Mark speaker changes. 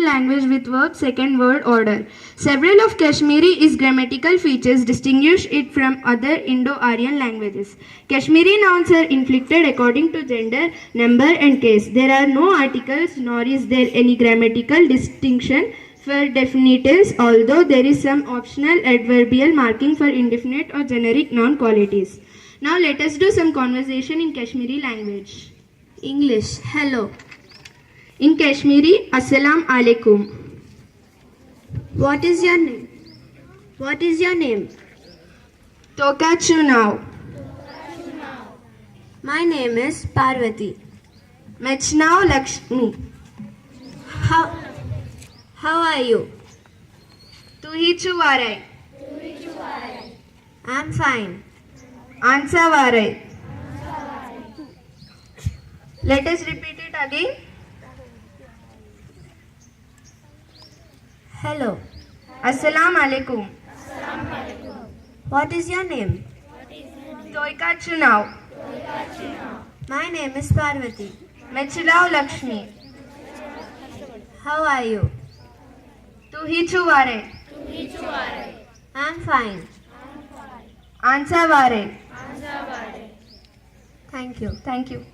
Speaker 1: language with verb second word order. Several of Kashmiri's grammatical features distinguish it from other Indo-Aryan languages. Kashmiri nouns are inflected according to gender, number and case. There are no articles nor is there any grammatical distinction for definitives, although there is some optional adverbial marking for indefinite or generic noun qualities. Now let us do some conversation in Kashmiri language.
Speaker 2: English. Hello.
Speaker 1: In Kashmiri, Assalam alaikum.
Speaker 2: What is your name? What is your name?
Speaker 1: Toka Chunau.
Speaker 2: My name is Parvati.
Speaker 1: Mechnau Lakshmi.
Speaker 2: How are you?
Speaker 1: Tu hi chuvarai.
Speaker 2: I'm fine.
Speaker 1: Ansa varai. Let us repeat it again.
Speaker 2: Hello.
Speaker 1: Assalam alaikum.
Speaker 2: What is your name?
Speaker 1: Toika Chunau.
Speaker 2: My name is Parvati.
Speaker 1: Mechlau Lakshmi.
Speaker 2: How are you?
Speaker 1: Tu hi chuvarai.
Speaker 2: I'm fine.
Speaker 1: Ansa varai.
Speaker 2: Thank you.
Speaker 1: Thank you.